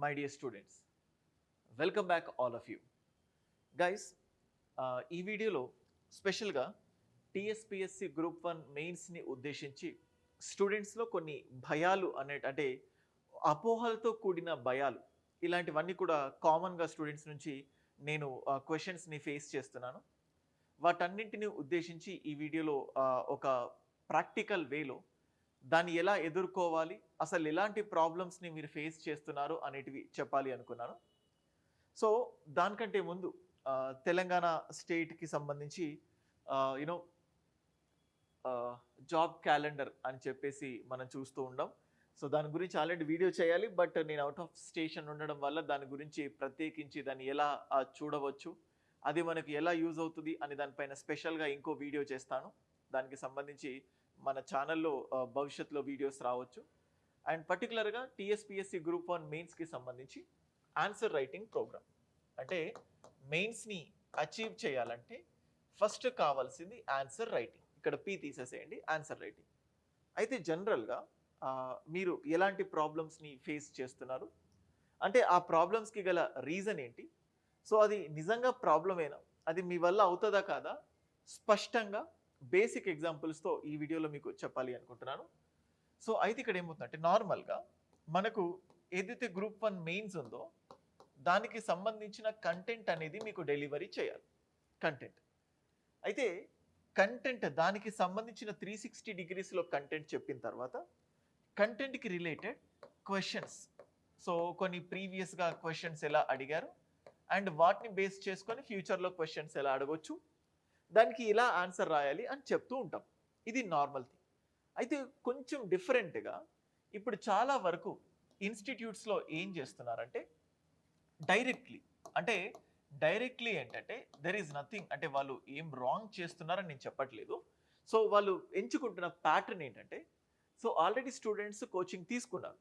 my dear students. Welcome back all of you. Guys, ఈ వీడియోలో స్పెషల్గా టీఎస్పిఎస్సి గ్రూప్ 1 మెయిన్స్ని ఉద్దేశించి స్టూడెంట్స్లో కొన్ని భయాలు అంటే అపోహలతో కూడిన భయాలు ఇలాంటివన్నీ కూడా కామన్గా స్టూడెంట్స్ నుంచి నేను క్వశ్చన్స్ని ఫేస్ చేస్తున్నాను. వాటన్నింటిని ఉద్దేశించి ఈ వీడియోలో ఒక ప్రాక్టికల్ వేలో దాన్ని ఎలా ఎదుర్కోవాలి, అసలు ఎలాంటి ప్రాబ్లమ్స్ని మీరు ఫేస్ చేస్తున్నారు అనేటివి చెప్పాలి అనుకున్నాను. సో దానికంటే ముందు తెలంగాణ స్టేట్కి సంబంధించి యూనో జాబ్ క్యాలెండర్ అని చెప్పేసి మనం చూస్తూ ఉన్నాం. సో దాని గురించి ఆల్రెడీ వీడియో చేయాలి, బట్ నేను అవుట్ ఆఫ్ స్టేషన్ ఉండడం వల్ల దాని గురించి ప్రత్యేకించి దాన్ని ఎలా చూడవచ్చు, అది మనకు ఎలా యూజ్ అవుతుంది అని దానిపైన స్పెషల్గా ఇంకో వీడియో చేస్తాను. దానికి సంబంధించి మన ఛానల్లో భవిష్యత్తులో వీడియోస్ రావచ్చు. అండ్ పర్టికులర్గా టీఎస్పిఎస్సి గ్రూప్ 1 మెయిన్స్కి సంబంధించి ఆన్సర్ రైటింగ్ ప్రోగ్రామ్. అంటే మెయిన్స్ని అచీవ్ చేయాలంటే ఫస్ట్ కావాల్సింది ఆన్సర్ రైటింగ్. ఇక్కడ పీ తీసేసేయండి, ఆన్సర్ రైటింగ్. అయితే జనరల్గా మీరు ఎలాంటి ప్రాబ్లమ్స్ని ఫేస్ చేస్తున్నారు, అంటే ఆ ప్రాబ్లమ్స్కి గల రీజన్ ఏంటి, సో అది నిజంగా ప్రాబ్లమేనా, అది మీ వల్ల అవుతుందా కాదా, స్పష్టంగా బేసిక్ ఎగ్జాంపుల్స్తో ఈ వీడియోలో మీకు చెప్పాలి అనుకుంటున్నాను. సో అయితే ఇక్కడ ఏమవుతుందంటే నార్మల్గా మనకు ఏదైతే గ్రూప్ 1 మెయిన్స్ ఉందో దానికి సంబంధించిన కంటెంట్ అనేది మీకు డెలివరీ చేయాలి. కంటెంట్ అయితే కంటెంట్ దానికి సంబంధించిన 360 డిగ్రీస్లో కంటెంట్ చెప్పిన తర్వాత కంటెంట్కి రిలేటెడ్ క్వశ్చన్స్, సో కొన్ని ప్రీవియస్గా క్వశ్చన్స్ ఎలా అడిగారు అండ్ వాటిని బేస్ చేసుకొని ఫ్యూచర్లో క్వశ్చన్స్ ఎలా అడగొచ్చు, దానికి ఇలా ఆన్సర్ రాయాలి అని చెప్తూ ఉంటాం. ఇది నార్మల్ థింగ్. అయితే కొంచెం డిఫరెంట్గా ఇప్పుడు చాలా వరకు ఇన్స్టిట్యూట్స్లో ఏం చేస్తున్నారంటే డైరెక్ట్లీ ఏంటంటే దెర్ ఈజ్ నథింగ్, అంటే వాళ్ళు ఏం రాంగ్ చేస్తున్నారని నేను చెప్పట్లేదు. సో వాళ్ళు ఎంచుకుంటున్న ప్యాటర్న్ ఏంటంటే, సో ఆల్రెడీ స్టూడెంట్స్ కోచింగ్ తీసుకున్నారు,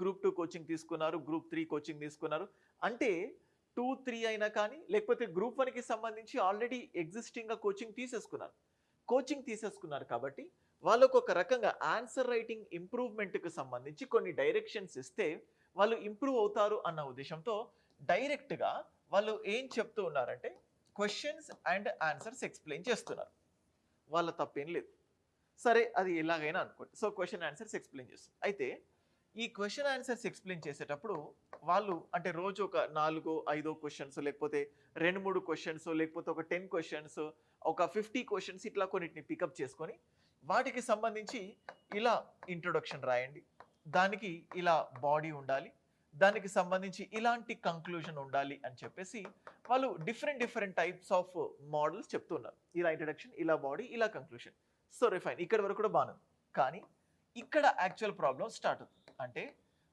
గ్రూప్ 2 కోచింగ్ తీసుకున్నారు, గ్రూప్ 3 కోచింగ్ తీసుకున్నారు, అంటే 2, 3 అయినా కానీ లేకపోతే గ్రూప్ 1కి సంబంధించి ఆల్రెడీ ఎగ్జిస్టింగ్గా కోచింగ్ తీసేసుకున్నారు కాబట్టి వాళ్ళకు ఒక రకంగా ఆన్సర్ రైటింగ్ ఇంప్రూవ్మెంట్కి సంబంధించి కొన్ని డైరెక్షన్స్ ఇస్తే వాళ్ళు ఇంప్రూవ్ అవుతారు అన్న ఉద్దేశంతో డైరెక్ట్గా వాళ్ళు ఏం చెప్తూ ఉన్నారంటే క్వశ్చన్స్ అండ్ ఆన్సర్స్ ఎక్స్ప్లెయిన్ చేస్తున్నారు. వాళ్ళ తప్పేం లేదు, సరే అది ఎలాగైనా అనుకోండి. సో క్వశ్చన్ ఆన్సర్స్ ఎక్స్ప్లెయిన్ చేస్తారు. అయితే ఈ క్వశ్చన్ ఆన్సర్స్ ఎక్స్ప్లెయిన్ చేసేటప్పుడు వాళ్ళు అంటే రోజు ఒక 4-5 క్వశ్చన్స్, లేకపోతే 2-3 క్వశ్చన్స్, లేకపోతే ఒక 10 క్వశ్చన్స్, ఒక 50 క్వశ్చన్స్, ఇట్లా కొన్నిటిని పికప్ చేసుకొని వాటికి సంబంధించి ఇలా ఇంట్రొడక్షన్ రాయండి, దానికి ఇలా బాడీ ఉండాలి, దానికి సంబంధించి ఇలాంటి కంక్లూజన్ ఉండాలి అని చెప్పేసి వాళ్ళు డిఫరెంట్ టైప్స్ ఆఫ్ మోడల్స్ చెప్తున్నారు. ఇలా ఇంట్రడక్షన్, ఇలా బాడీ, ఇలా కంక్లూజన్. సో రిఫైన్ ఇక్కడ వరకు కూడా బాగుంది. కానీ ఇక్కడ యాక్చువల్ ప్రాబ్లం స్టార్ట్ అవుతుంది. అంటే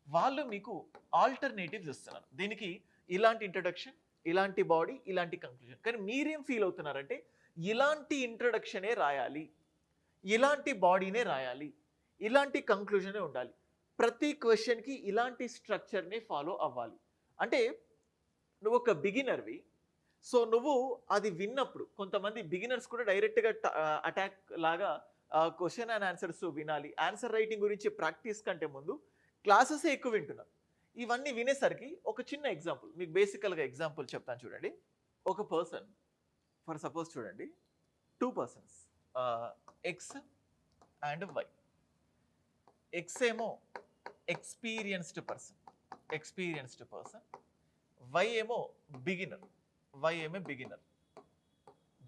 వాళ్ళు మీకు ఆల్టర్నేటివ్స్ ఇస్తున్నారు, దీనికి ఇలాంటి ఇంట్రడక్షన్, ఇలాంటి బాడీ, ఇలాంటి కంక్లూజన్. కానీ మీరేం ఫీల్ అవుతున్నారంటే ఇలాంటి ఇంట్రడక్షనే రాయాలి, ఇలాంటి బాడీనే రాయాలి, ఇలాంటి కంక్లూజనే ఉండాలి, ప్రతి క్వశ్చన్కి ఇలాంటి స్ట్రక్చర్నే ఫాలో అవ్వాలి. అంటే నువ్వు ఒక బిగినర్వి, సో నువ్వు అది విన్నప్పుడు కొంతమంది బిగినర్స్ కూడా డైరెక్ట్గా అటాక్ లాగా క్వశ్చన్ అండ్ ఆన్సర్స్ వినాలి, ఆన్సర్ రైటింగ్ గురించి ప్రాక్టీస్ కంటే ముందు క్లాసెసే ఎక్కువ వింటున్నారు. ఇవన్నీ వినేసరికి ఒక చిన్న ఎగ్జాంపుల్ మీకు బేసికల్గా ఎగ్జాంపుల్ చెప్తాను చూడండి. ఒక పర్సన్ ఫర్ సపోజ్ చూడండి, 2 persons X and Y. X ఏమో ఎక్స్పీరియన్స్డ్ పర్సన్, వై ఏమో బిగినర్,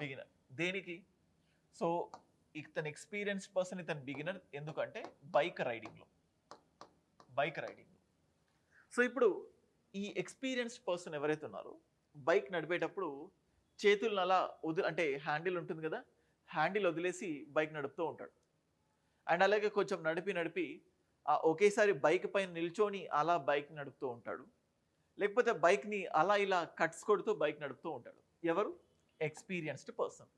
బిగినర్ దేనికి? సో ఇతను ఎక్స్పీరియన్స్డ్ పర్సన్, ఇతను బిగినర్ ఎందుకంటే బైక్ రైడింగ్లో. సో ఇప్పుడు ఈ ఎక్స్పీరియన్స్డ్ పర్సన్ ఎవరైతే ఉన్నారో బైక్ నడిపేటప్పుడు చేతులను అలా అంటే హ్యాండిల్ ఉంటుంది కదా, హ్యాండిల్ వదిలేసి బైక్ నడుపుతూ ఉంటాడు. అండ్ అలాగే కొంచెం నడిపి ఒకేసారి బైక్ పైన నిల్చొని అలా బైక్ నడుపుతూ ఉంటాడు, లేకపోతే బైక్ని అలా ఇలా కట్స్ కొడుతూ బైక్ నడుపుతూ ఉంటాడు. ఎవరు? Experienced person.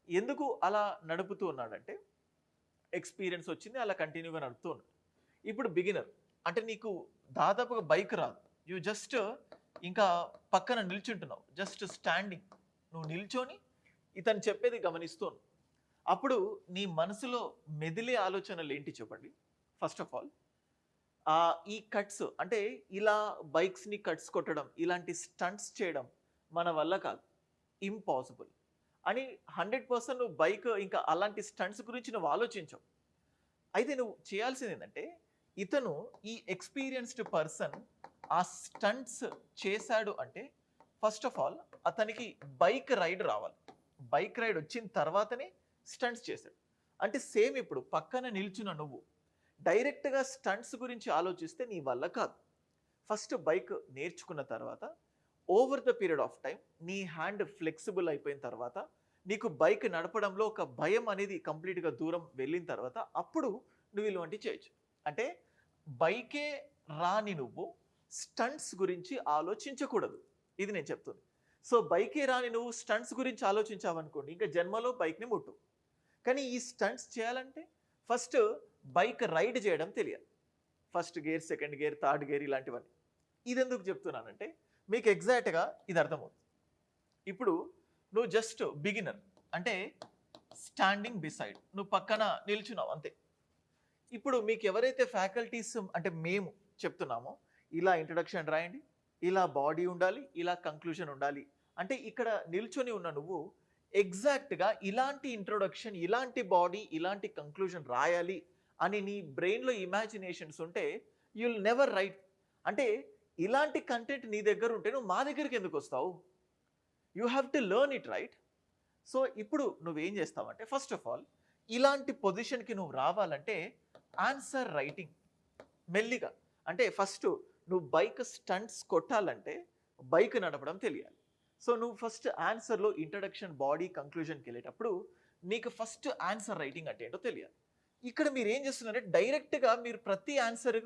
ఎందుకు అలా నడుపుతూ ఉన్నాడంటే ఎక్స్పీరియన్స్ వచ్చింది, అలా కంటిన్యూగా నడుపుతూ ఉన్నాడు. ఇప్పుడు బిగినర్ అంటే నీకు దాదాపుగా బైక్ రాదు, యూ జస్ట్ ఇంకా పక్కన నిల్చుంటున్నావు, జస్ట్ స్టాండింగ్, నువ్వు నిల్చొని ఇతను చెప్పేది గమనిస్తున్నావు. అప్పుడు నీ మనసులో మెదిలే ఆలోచనలు ఏంటి చెప్పండి. ఫస్ట్ ఆఫ్ ఆల్ ఈ కట్స్ అంటే ఇలా బైక్స్‌ని కట్స్ కొట్టడం, ఇలాంటి స్టంట్స్ చేయడం మన వల్ల కాదు. ఇంపాసిబుల్. అని 100% నువ్వు బైక్ ఇంకా అలాంటి స్టంట్స్ గురించి నువ్వు ఆలోచించవు. అయితే నువ్వు చేయాల్సిందేంటంటే, ఇతను ఈ ఎక్స్‌పీరియన్స్‌డ్ పర్సన్ ఆ స్టంట్స్ చేశాడు అంటే, ఫస్ట్ ఆఫ్ ఆల్ అతనికి బైక్ రైడ్ రావాలి. బైక్ రైడ్ వచ్చిన తర్వాతనే స్టంట్స్ చేశాడు. అంటే సేమ్ ఇప్పుడు పక్కన నిల్చున్న నువ్వు డైరెక్ట్‌గా స్టంట్స్ గురించి ఆలోచిస్తే నీ వల్ల కాదు. ఫస్ట్ బైక్ నేర్చుకున్న తర్వాత over the period of time నీ హ్యాండ్ ఫ్లెక్సిబుల్ అయిపోయిన తర్వాత నీకు బైక్ నడపడంలో ఒక భయం అనేది కంప్లీట్‌గా దూరం వెళ్ళిన తర్వాత అప్పుడు నువ్వు ఇలాంటివి చేయొచ్చు. అంటే బైకే రాని నువ్వు స్టంట్స్ గురించి ఆలోచించకూడదు. ఇది నేను చెప్తుంది. సో బైకే రాని నువ్వు స్టంట్స్ గురించి ఆలోచించావనుకోండి ఇంకా జన్మలో బైక్‌ని ముట్టవు. కానీ ఈ స్టంట్స్ చేయాలంటే ఫస్ట్ బైక్ రైడ్ చేయడం తెలియాలి. First gear, second gear, third gear ఇలాంటివన్నీ. ఇదెందుకు చెప్తున్నానంటే మీకు ఎగ్జాక్ట్‌గా ఇది అర్థమవుతుంది. ఇప్పుడు నువ్వు జస్ట్ బిగినర్ అంటే స్టాండింగ్ బిసైడ్ నువ్వు పక్కన నిల్చున్నావు అంతే. ఇప్పుడు మీకు ఎవరైతే ఫ్యాకల్టీస్ అంటే మేము చెప్తున్నామో ఇలా ఇంట్రడక్షన్ రాయండి, ఇలా బాడీ ఉండాలి, ఇలా కంక్లూజన్ ఉండాలి అంటే ఇక్కడ నిల్చొని ఉన్న నువ్వు ఎగ్జాక్ట్‌గా ఇలాంటి ఇంట్రొడక్షన్, ఇలాంటి బాడీ, ఇలాంటి కంక్లూజన్ రాయాలి అని నీ బ్రెయిన్‌లో ఇమాజినేషన్స్ ఉంటే యూ విల్ నెవర్ రైట్. అంటే ఇలాంటి కంటెంట్ నీ దగ్గర ఉంటే నువ్వు మా దగ్గరికి ఎందుకు వస్తావు? You have to learn it right. So ఇప్పుడు నువ్వేం చేస్తావంటే ఫస్ట్ ఆఫ్ ఆల్ ఇలాంటి పొజిషన్‌కి నువ్వు రావాలంటే ఆన్సర్ రైటింగ్ మెల్లిగా అంటే ఫస్ట్ నువ్వు బైక్ స్టంట్స్ కొట్టాలంటే బైక్ నడపడం తెలియాలి. సో నువ్వు ఫస్ట్ ఆన్సర్లో ఇంట్రడక్షన్, బాడీ, కంక్లూజన్కి వెళ్ళేటప్పుడు నీకు ఫస్ట్ ఆన్సర్ రైటింగ్ అంటే ఏంటో తెలియాలి. ఇక్కడ మీరు ఏం చేస్తున్నారంటే డైరెక్ట్గా మీరు ప్రతి ఆన్సర్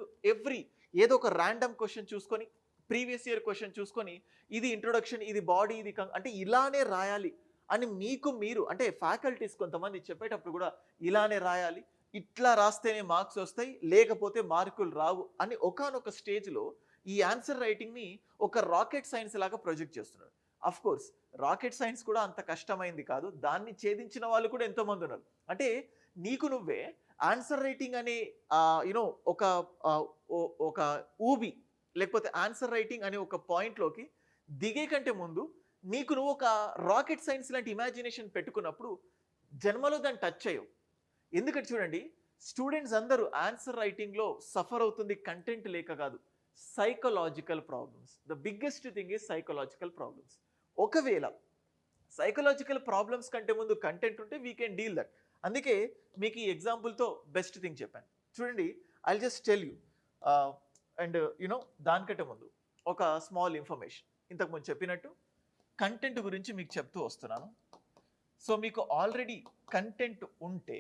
ఏదో ఒక ర్యాండమ్ క్వశ్చన్ చూసుకొని ప్రీవియస్ ఇయర్ క్వశ్చన్ చూసుకొని ఇది ఇంట్రొడక్షన్, ఇది బాడీ, ఇది అంటే ఇలానే రాయాలి అని మీకు మీరు అంటే ఫ్యాకల్టీస్ కొంతమంది చెప్పేటప్పుడు కూడా ఇలానే రాయాలి, ఇట్లా రాస్తేనే మార్క్స్ వస్తాయి, లేకపోతే మార్కులు రావు అని ఒకానొక స్టేజ్లో ఈ ఆన్సర్ రైటింగ్ని ఒక రాకెట్ సైన్స్ లాగా ప్రొజెక్ట్ చేస్తున్నారు. అఫ్ కోర్స్ రాకెట్ సైన్స్ కూడా అంత కష్టమైంది కాదు, దాన్ని ఛేదించిన వాళ్ళు కూడా ఎంతోమంది ఉన్నారు. అంటే నీకు నువ్వే ఆన్సర్ రైటింగ్ అనే యూనో ఒక ఒక ఊబి లేకపోతే ఆన్సర్ రైటింగ్ అనే ఒక పాయింట్లోకి దిగే కంటే ముందు నీకు నువ్వు ఒక రాకెట్ సైన్స్ లాంటి ఇమాజినేషన్ పెట్టుకున్నప్పుడు జన్మలో దాన్ని టచ్ అయ్యవు. ఎందుకంటే చూడండి స్టూడెంట్స్ అందరూ ఆన్సర్ రైటింగ్లో సఫర్ అవుతుంది కంటెంట్ లేక కాదు, psychological problems. The biggest thing is psychological problems. ఒకవేళ సైకలాజికల్ ప్రాబ్లమ్స్ కంటే ముందు కంటెంట్ ఉంటే వీ కెన్ డీల్ దట్. అందుకే మీకు ఈ ఎగ్జాంపుల్తో బెస్ట్ థింగ్ చెప్పాను. చూడండి I just tell you and you know దానికంటే ముందు ఒక స్మాల్ ఇన్ఫర్మేషన్. ఇంతకుముందు చెప్పినట్టు కంటెంట్ గురించి మీకు చెప్తూ వస్తున్నాను. సో మీకు ఆల్రెడీ కంటెంట్ ఉంటే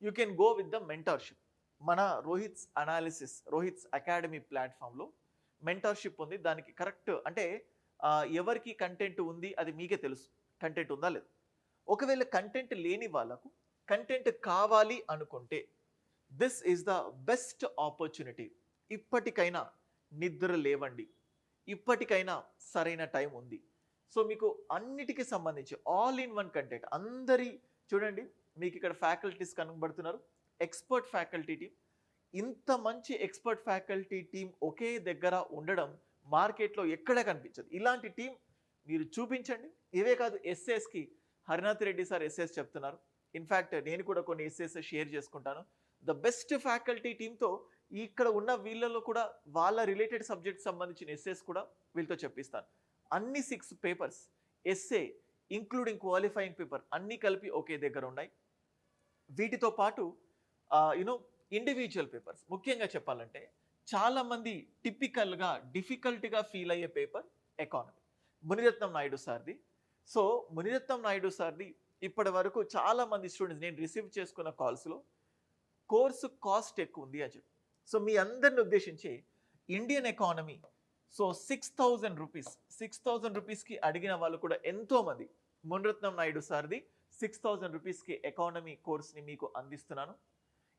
you can go with the mentorship. మన రోహిత్స్ అకాడమీ ప్లాట్ఫామ్లో మెంటర్షిప్ ఉంది. దానికి కరెక్ట్ అంటే ఎవరికి కంటెంట్ ఉంది అది మీకే తెలుసు, కంటెంట్ ఉందా లేదు. ఒకవేళ కంటెంట్ లేని వాళ్ళకు కంటెంట్ కావాలి అనుకుంటే this is the best opportunity. ఇప్పటికైనా నిద్ర లేవండి, ఇప్పటికైనా సరైన టైం ఉంది. సో మీకు అన్నిటికీ సంబంధించి ఆల్ ఇన్ వన్ కంటెంట్ అందరి చూడండి మీకు ఇక్కడ ఫ్యాకల్టీస్ కనబడుతున్నారు, ఎక్స్పర్ట్ ఫ్యాకల్టీ టీం. ఇంత మంచి ఎక్స్పర్ట్ ఫ్యాకల్టీ టీం ఒకే దగ్గర ఉండడం మార్కెట్లో ఎక్కడ కనిపించదు. ఇలాంటి టీం మీరు చూపించండి. ఇవే కాదు ఎస్ఎస్కి హరినాథ్ రెడ్డి సార్ ఎస్ఎస్ చెప్తున్నారు. ఇన్ఫ్యాక్ట్ నేను కూడా కొన్ని ఎస్ఎస్ షేర్ చేసుకుంటాను. ద బెస్ట్ ఫ్యాకల్టీ టీంతో ఇక్కడ ఉన్న వీళ్ళలో కూడా వాళ్ళ రిలేటెడ్ సబ్జెక్ట్ సంబంధించిన ఎస్ఎస్ కూడా వీళ్ళతో చెప్పిస్తాను. అన్ని 6 పేపర్స్ ఎస్ఏ ఇంక్లూడింగ్ క్వాలిఫైయింగ్ పేపర్ అన్నీ కలిపి ఒకే దగ్గర ఉన్నాయి. వీటితో పాటు యునో ఇండివిజువల్ పేపర్స్ ముఖ్యంగా చెప్పాలంటే చాలామంది టిపికల్గా డిఫికల్ట్గా ఫీల్ అయ్యే పేపర్ ఎకానమీ మునిరత్నం నాయుడు సార్ది. సో మునిరత్నం నాయుడు సార్ది ఇప్పటి వరకు చాలామంది స్టూడెంట్స్ నేను రిసీవ్ చేసుకున్న కాల్స్లో కోర్సు కాస్ట్ ఎక్కువ ఉంది అని చెప్పి. సో మీ అందరిని ఉద్దేశించి ఇండియన్ ఎకానమీ సో 6,000 రూపీస్కి అడిగిన వాళ్ళు కూడా ఎంతోమంది మునిరత్నం నాయుడు సార్ది 6,000 రూపీస్కి ఎకానమీ కోర్స్ని మీకు అందిస్తున్నాను.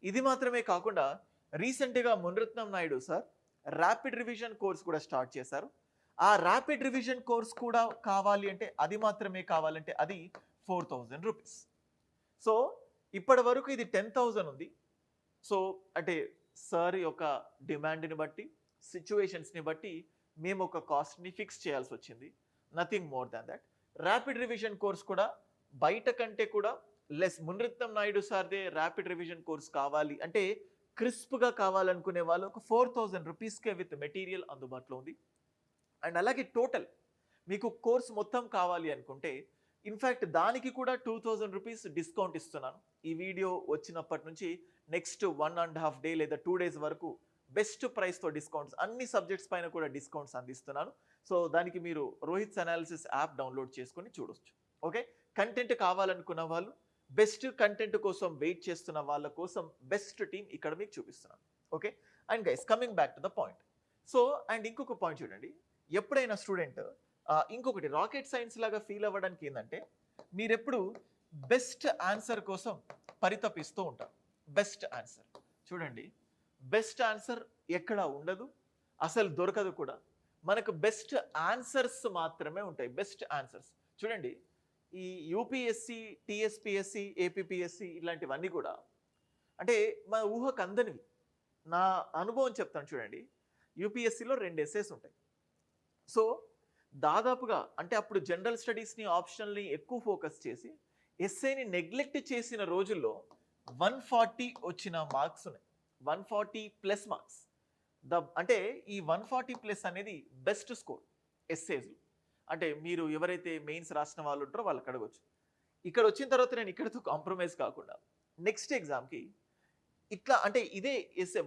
ఇది మాత్రమే కాకుండా రీసెంట్గా Muniratnam Naidu sir rapid revision course కూడా స్టార్ట్ చేశారు. ఆ ర్యాపిడ్ రివిజన్ కోర్స్ కూడా కావాలి అంటే అది మాత్రమే కావాలంటే అది 4,000 రూపీస్. సో ఇప్పటి వరకు ఇది 10,000 ఉంది. సో అంటే సార్ యొక్క డిమాండ్ని బట్టి, సిచ్యువేషన్స్ని బట్టి మేము ఒక కాస్ట్ని ఫిక్స్ చేయాల్సి వచ్చింది. Nothing more than that. Rapid revision course కూడా బయట కంటే కూడా లెస్. మునిరత్నం నాయుడు సార్దే ర్యాపిడ్ రివిజన్ కోర్స్ కావాలి అంటే క్రిస్ప్గా కావాలనుకునే వాళ్ళు ఒక 4,000 రూపీస్కే విత్ మెటీరియల్ అందుబాటులో ఉంది. అండ్ అలాగే టోటల్ మీకు కోర్స్ మొత్తం కావాలి అనుకుంటే ఇన్ఫ్యాక్ట్ దానికి కూడా 2,000 రూపీస్ డిస్కౌంట్ ఇస్తున్నాను. ఈ వీడియో వచ్చినప్పటి నుంచి నెక్స్ట్ 1.5 డే లేదా 2 డేస్ వరకు బెస్ట్ ప్రైస్తో డిస్కౌంట్స్, అన్ని సబ్జెక్ట్స్ పైన కూడా డిస్కౌంట్స్ అందిస్తున్నాను. సో దానికి మీరు రోహిత్స్ అనాలిసిస్ యాప్ డౌన్లోడ్ చేసుకొని చూడొచ్చు. ఓకే, కంటెంట్ కావాలనుకున్న వాళ్ళు, బెస్ట్ కంటెంట్ కోసం వెయిట్ చేస్తున్న వాళ్ళ కోసం బెస్ట్ టీమ్ ఇక్కడ మీకు చూపిస్తున్నాను. Okay, and guys coming back to the point. So and ఇంకొక పాయింట్ చూడండి, ఎప్పుడైనా స్టూడెంట్ ఇంకొకటి రాకెట్ సైన్స్ లాగా ఫీల్ అవ్వడానికి ఏంటంటే మీరెప్పుడు బెస్ట్ ఆన్సర్ కోసం పరితపిస్తూ ఉంటారు. బెస్ట్ ఆన్సర్ చూడండి, బెస్ట్ ఆన్సర్ ఎక్కడ ఉండదు, అసలు దొరకదు కూడా. మనకు బెస్ట్ ఆన్సర్స్ మాత్రమే ఉంటాయి. బెస్ట్ ఆన్సర్స్ చూడండి, ఈ యూపీఎస్సి, టీఎస్పిఎస్సి, ఏపీపీఎస్సి ఇలాంటివన్నీ కూడా అంటే మా ఊహకు అందనివి. నా అనుభవం చెప్తాను చూడండి. యూపీఎస్సిలో 2 ఎస్సేస్ ఉంటాయి. సో దాదాపుగా అంటే అప్పుడు జనరల్ స్టడీస్ని, ఆప్షనల్ని ఎక్కువ ఫోకస్ చేసి ఎస్ఏని నెగ్లెక్ట్ చేసిన రోజుల్లో 140 వచ్చిన మార్క్స్ ఉన్నాయి. 140 ప్లస్ మార్క్స్. అంటే ఈ 140 ప్లస్ అనేది బెస్ట్ స్కోర్ ఎస్ఏస్లో. అంటే మీరు ఎవరైతే మెయిన్స్ రాసిన వాళ్ళు ఉంటారో వాళ్ళకి అడగొచ్చు. ఇక్కడ వచ్చిన తర్వాత నేను ఇక్కడితో కాంప్రమైజ్ కాకుండా నెక్స్ట్ ఎగ్జామ్కి ఇట్లా అంటే ఇదే ఎస్ఏ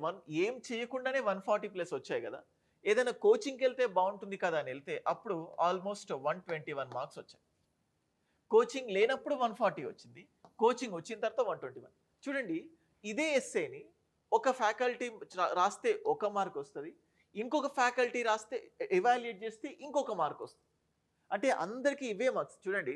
ఏం చేయకుండానే 140 ప్లస్ వచ్చాయి కదా, ఏదైనా కోచింగ్కి వెళ్తే బాగుంటుంది కదా అని వెళ్తే అప్పుడు ఆల్మోస్ట్ 121 మార్క్స్ వచ్చాయి. కోచింగ్ లేనప్పుడు 140 వచ్చింది, కోచింగ్ వచ్చిన తర్వాత 121. చూడండి, ఇదే ఎస్ఏని ఒక ఫ్యాకల్టీ రాస్తే 1 మార్క్ వస్తుంది, ఇంకొక ఫ్యాకల్టీ రాస్తే ఎవాల్యుయేట్ చేస్తే ఇంకొక మార్క్ వస్తుంది. అంటే అందరికీ ఇవే మార్క్స్. చూడండి,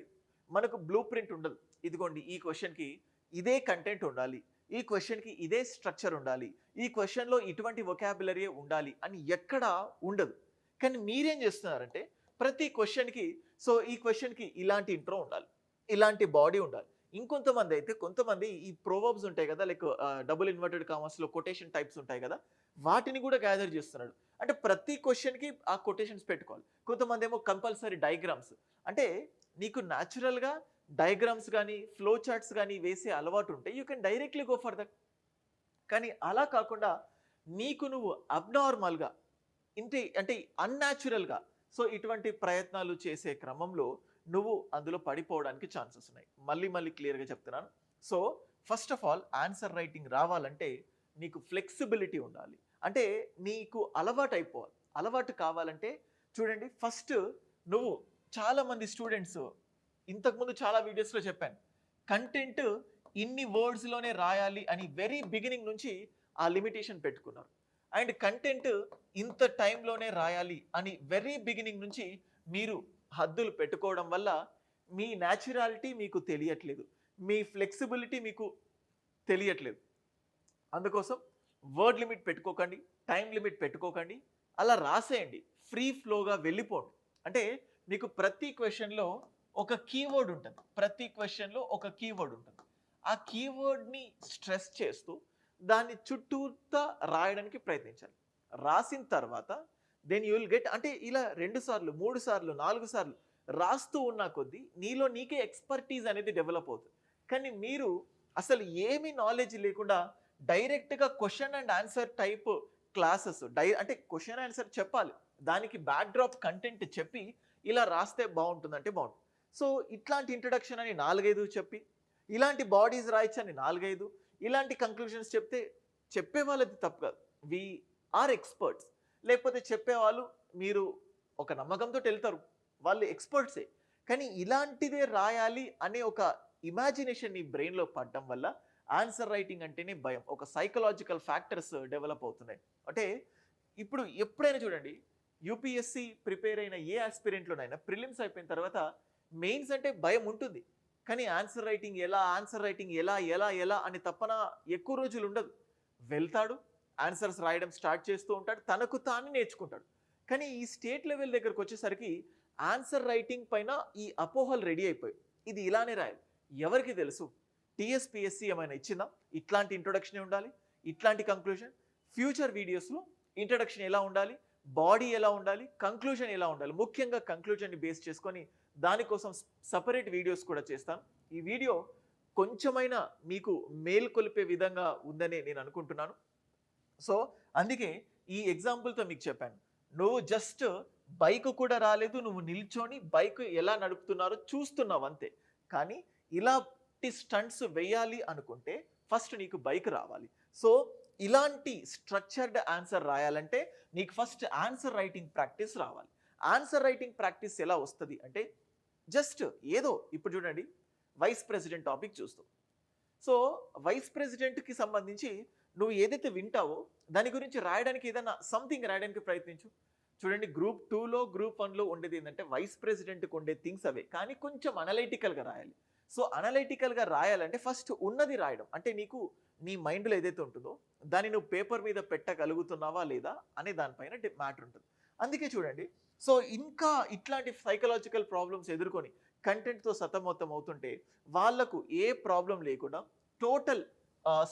మనకు బ్లూ ప్రింట్ ఉండదు. ఇదిగోండి, ఈ క్వశ్చన్కి ఇదే కంటెంట్ ఉండాలి, ఈ క్వశ్చన్కి ఇదే స్ట్రక్చర్ ఉండాలి, ఈ క్వశ్చన్లో ఇటువంటి వొకాబులరీ ఉండాలి అని ఎక్కడా ఉండదు. కానీ మీరేం చేస్తున్నారంటే ప్రతి క్వశ్చన్కి సో ఈ క్వశ్చన్కి ఇలాంటి ఇంట్రో ఉండాలి, ఇలాంటి బాడీ ఉండాలి. ఇంకొంతమంది అయితే కొంతమంది ఈ ప్రోవర్బ్స్ ఉంటాయి కదా, లైక్ డబుల్ ఇన్వర్టెడ్ కామర్స్లో కొటేషన్ టైప్స్ ఉంటాయి కదా, వాటిని కూడా గ్యాదర్ చేస్తున్నాడు. అంటే ప్రతి క్వశ్చన్కి ఆ కొటేషన్స్ పెట్టుకోవాలి. కొంతమంది ఏమో కంపల్సరీ డయాగ్రామ్స్. అంటే నీకు న్యాచురల్గా డయాగ్రామ్స్ కానీ ఫ్లో చార్ట్స్ కానీ వేసే అలవాటు ఉంటే you can directly go for that. కానీ అలా కాకుండా నీకు నువ్వు అబ్నార్మల్గా అంటే అన్యాచురల్గా సో ఇటువంటి ప్రయత్నాలు చేసే క్రమంలో నువ్వు అందులో పడిపోవడానికి ఛాన్సెస్ ఉన్నాయి. మళ్ళీ క్లియర్గా చెప్తున్నాను. So first of all answer writing రావాలంటే నీకు ఫ్లెక్సిబిలిటీ ఉండాలి. అంటే నీకు అలవాటు అయిపోవాలి. అలవాటు కావాలంటే చూడండి, ఫస్ట్ నువ్వు చాలామంది స్టూడెంట్స్ ఇంతకుముందు చాలా వీడియోస్లో చెప్పాను, కంటెంట్ ఇన్ని వర్డ్స్లోనే రాయాలి అని వెరీ బిగినింగ్ నుంచి ఆ లిమిటేషన్ పెట్టుకున్నారు. అండ్ కంటెంట్ ఇంత టైంలోనే రాయాలి అని వెరీ బిగినింగ్ నుంచి మీరు హద్దులు పెట్టుకోవడం వల్ల మీ న్యాచురాలిటీ మీకు తెలియట్లేదు, మీ ఫ్లెక్సిబిలిటీ మీకు తెలియట్లేదు. అందుకోసం వర్డ్ లిమిట్ పెట్టుకోకండి, టైం లిమిట్ పెట్టుకోకండి, అలా రాసేయండి, ఫ్రీ ఫ్లోగా వెళ్ళిపోండి. అంటే మీకు ప్రతి క్వశ్చన్లో ఒక కీవర్డ్ ఉంటుంది, ప్రతి క్వశ్చన్లో ఒక కీవర్డ్ ఉంటుంది. ఆ కీవర్డ్ని స్ట్రెస్ చేస్తూ దాన్ని చుట్టూతా రాయడానికి ప్రయత్నించాలి. రాసిన తర్వాత దెన్ యూ విల్ గెట్, అంటే ఇలా 2 సార్లు 3 సార్లు 4 సార్లు రాస్తూ ఉన్న కొద్దీ నీలో నీకే ఎక్స్పర్టీజ్ అనేది డెవలప్ అవుతుంది. కానీ మీరు అసలు ఏమీ నాలెడ్జ్ లేకుండా డైరెక్ట్గా question and answer type classes అంటే క్వశ్చన్ ఆన్సర్ చెప్పాలి, దానికి బ్యాక్డ్రాప్ కంటెంట్ చెప్పి ఇలా రాస్తే బాగుంటుంది అంటే బాగుంటుంది. సో ఇట్లాంటి ఇంట్రడక్షన్ అని 4-5 చెప్పి, ఇలాంటి బాడీస్ రాయొచ్చు అని 4-5, ఇలాంటి కంక్లూషన్స్ చెప్తే చెప్పే వాళ్ళది తప్పు కాదు, వి ఆర్ ఎక్స్పర్ట్స్. లేకపోతే చెప్పేవాళ్ళు మీరు ఒక నమ్మకంతో వెళ్తారు, వాళ్ళు ఎక్స్పర్ట్సే. కానీ ఇలాంటిదే రాయాలి అనే ఒక ఇమాజినేషన్ నీ బ్రెయిన్లో పడడం వల్ల ఆన్సర్ రైటింగ్ అంటేనే భయం, ఒక సైకలాజికల్ ఫ్యాక్టర్స్ డెవలప్ అవుతున్నాయి. అంటే ఇప్పుడు ఎప్పుడైనా చూడండి, యూపీఎస్సి ప్రిపేర్ అయిన ఏ ఆస్పిరెంట్లోనైనా ప్రిలిమ్స్ అయిపోయిన తర్వాత మెయిన్స్ అంటే భయం ఉంటుంది. కానీ ఆన్సర్ రైటింగ్ ఎలా అని తప్పన ఎక్కువ రోజులు ఉండదు. వెళ్తాడు, ఆన్సర్స్ రాయడం స్టార్ట్ చేస్తూ ఉంటాడు, తనకు తాను నేర్చుకుంటాడు. కానీ ఈ స్టేట్ లెవెల్ దగ్గరకు వచ్చేసరికి ఆన్సర్ రైటింగ్ పైన ఈ అపోహలు రెడీ అయిపోయి ఇది ఇలానే రాయాలి. ఎవరికి తెలుసు టీఎస్పిఎస్సి ఏమైనా ఇచ్చిందా? ఇట్లాంటి ఇంట్రొడక్షన్ ఉండాలి, ఇట్లాంటి కంక్లూజన్, ఫ్యూచర్ వీడియోస్లో ఇంట్రడక్షన్ ఎలా ఉండాలి, బాడీ ఎలా ఉండాలి, కంక్లూజన్ ఎలా ఉండాలి, ముఖ్యంగా కంక్లూజన్ని బేస్ చేసుకొని దానికోసం సపరేట్ వీడియోస్ కూడా చేస్తాను. ఈ వీడియో కొంచెమైనా మీకు మేల్కొల్పే విధంగా ఉందని నేను అనుకుంటున్నాను. సో అందుకే ఈ ఎగ్జాంపుల్తో మీకు చెప్పాను, నువ్వు జస్ట్ బైక్ కూడా రాలేదు, నువ్వు నిల్చొని బైక్ ఎలా నడుపుతున్నారో చూస్తున్నావు అంతే. కానీ ఇలాంటి స్టంట్స్ వేయాలి అనుకుంటే ఫస్ట్ నీకు బైక్ రావాలి. సో ఇలాంటి స్ట్రక్చర్డ్ ఆన్సర్ రాయాలంటే నీకు ఫస్ట్ ఆన్సర్ రైటింగ్ ప్రాక్టీస్ రావాలి. ఆన్సర్ రైటింగ్ ప్రాక్టీస్ ఎలా వస్తుంది అంటే జస్ట్ ఏదో ఇప్పుడు చూడండి, వైస్ ప్రెసిడెంట్ టాపిక్ చూస్తావు. సో వైస్ ప్రెసిడెంట్కి సంబంధించి నువ్వు ఏదైతే వింటావో దాని గురించి రాయడానికి ఏదైనా సంథింగ్ రాయడానికి ప్రయత్నించు. చూడండి, గ్రూప్ 2లో గ్రూప్ 1లో ఉండేది ఏంటంటే వైస్ ప్రెసిడెంట్కి ఉండే థింగ్స్ అవే, కానీ కొంచెం అనలైటికల్గా రాయాలి. సో అనలైటికల్గా రాయాలంటే ఫస్ట్ ఉన్నది రాయడం, అంటే నీకు నీ మైండ్లో ఏదైతే ఉంటుందో దాన్ని నువ్వు పేపర్ మీద పెట్టగలుగుతున్నావా లేదా అనే దానిపైన మ్యాటర్ ఉంటుంది. అందుకే చూడండి, సో ఇంకా ఇట్లాంటి సైకలాజికల్ ప్రాబ్లమ్స్ ఎదుర్కొని కంటెంట్తో సతమతం అవుతుంటే వాళ్ళకు ఏ ప్రాబ్లం లేకుండా టోటల్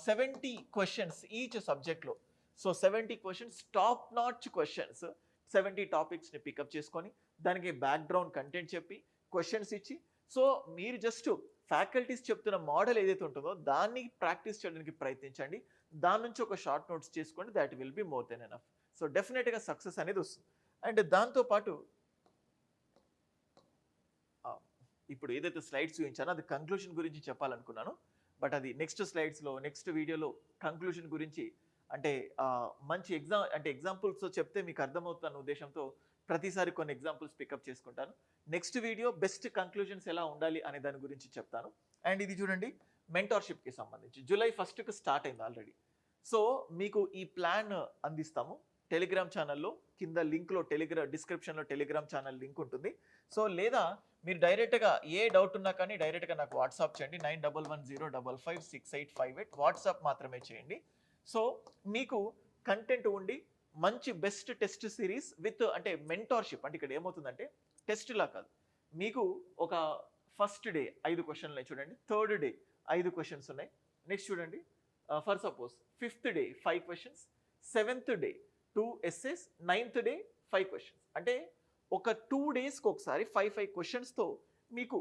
70 క్వశ్చన్స్ ఈచ్ సబ్జెక్ట్లో. So 70 questions, top notch questions, 70 టాపిక్స్ని పికప్ చేసుకొని దానికి బ్యాక్గ్రౌండ్ కంటెంట్ చెప్పి క్వశ్చన్స్ ఇచ్చి, సో మీరు జస్ట్ ఫ్యాకల్టీస్ చెప్తున్న మోడల్ ఏదైతే ఉంటుందో దాన్ని ప్రాక్టీస్ చేయడానికి ప్రయత్నించండి. దాని నుంచి ఒక షార్ట్ నోట్స్ చేసుకోండి, that will be more than enough. So డెఫినెట్గా సక్సెస్ అనేది వస్తుంది. అండ్ దాంతోపాటు ఇప్పుడు ఏదైతే స్లైడ్స్ చూపించానో అది కంక్లూషన్ గురించి చెప్పాలనుకున్నాను, బట్ అది నెక్స్ట్ స్లైడ్స్లో నెక్స్ట్ వీడియోలో కంక్లూషన్ గురించి అంటే మంచి ఎగ్జాంపుల్స్తో చెప్తే మీకు అర్థమవుతున్న ఉద్దేశంతో ప్రతిసారి కొన్ని ఎగ్జాంపుల్స్ పికప్ చేసుకుంటాను. నెక్స్ట్ వీడియో బెస్ట్ కంక్లూజన్స్ ఎలా ఉండాలి అనే దాని గురించి చెప్తాను. అండ్ ఇది చూడండి, మెంటార్షిప్కి సంబంధించి జూలై 1కి స్టార్ట్ అయింది ఆల్రెడీ. సో మీకు ఈ ప్లాన్ అందిస్తాము టెలిగ్రామ్ ఛానల్లో, కింద లింక్లో డిస్క్రిప్షన్లో టెలిగ్రామ్ ఛానల్ లింక్ ఉంటుంది. సో లేదా మీరు డైరెక్ట్గా ఏ డౌట్ ఉన్నా కానీ డైరెక్ట్గా నాకు వాట్సాప్ చేయండి, 9110556858 వాట్సాప్ మాత్రమే చేయండి. సో మీకు కంటెంట్ ఉండి మంచి బెస్ట్ టెస్ట్ సిరీస్ విత్ అంటే మెంటార్షిప్, అంటే ఇక్కడ ఏమవుతుందంటే టెస్ట్లా కాదు, మీకు ఒక ఫస్ట్ డే 5 క్వశ్చన్లు ఉన్నాయి చూడండి, థర్డ్ డే 5 క్వశ్చన్స్ ఉన్నాయి, నెక్స్ట్ చూడండి for suppose 5th day 5 questions, 7th day 2 essays, 9th day 5 questions. అంటే ఒక 2 డేస్కి ఒకసారి 5 క్వశ్చన్స్తో మీకు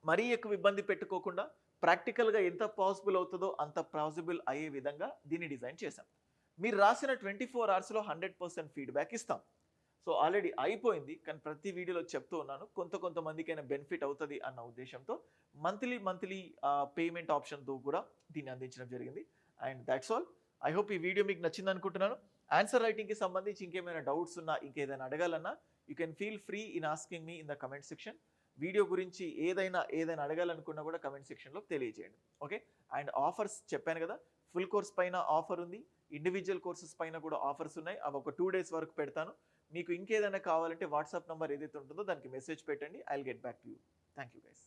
మరీ ఎక్కువ ఇబ్బంది పెట్టుకోకుండా ప్రాక్టికల్గా ఎంత పాసిబుల్ అవుతుందో అంత పాసిబుల్ అయ్యే విధంగా దీన్ని డిజైన్ చేశాం. మీరు రాసిన 24 అవర్స్లో 100% ఫీడ్బ్యాక్ ఇస్తాం. సో ఆల్రెడీ అయిపోయింది, కానీ ప్రతి వీడియోలో చెప్తూ ఉన్నాను, కొంతమందికైనా బెనిఫిట్ అవుతుంది అన్న ఉద్దేశంతో మంత్లీ పేమెంట్ ఆప్షన్తో కూడా దీన్ని అందించడం జరిగింది. And that's all. I hope ఈ వీడియో మీకు నచ్చింది అనుకుంటున్నాను. ఆన్సర్ రైటింగ్కి సంబంధించి ఇంకేమైనా డౌట్స్ ఉన్నా, ఇంకేదైనా అడగాలన్నా you can feel free in asking me in the comment section. Video గురించి ఏదైనా అడగాలనుకున్నా కూడా కమెంట్ సెక్షన్లో తెలియజేయండి. ఓకే. అండ్ ఆఫర్స్ చెప్పాను కదా, ఫుల్ కోర్స్ పైన ఆఫర్ ఉంది, ఇండివిజువల్ కోర్సెస్ పైన కూడా ఆఫర్స్ ఉన్నాయి. అవి ఒక 2 days వరకు పెడతాను. మీకు ఇంకేదైనా కావాలంటే వాట్సాప్ నెంబర్ ఏదైతే ఉంటుందో దానికి మెసేజ్ పెట్టండి, I will get back to you. Thank you guys.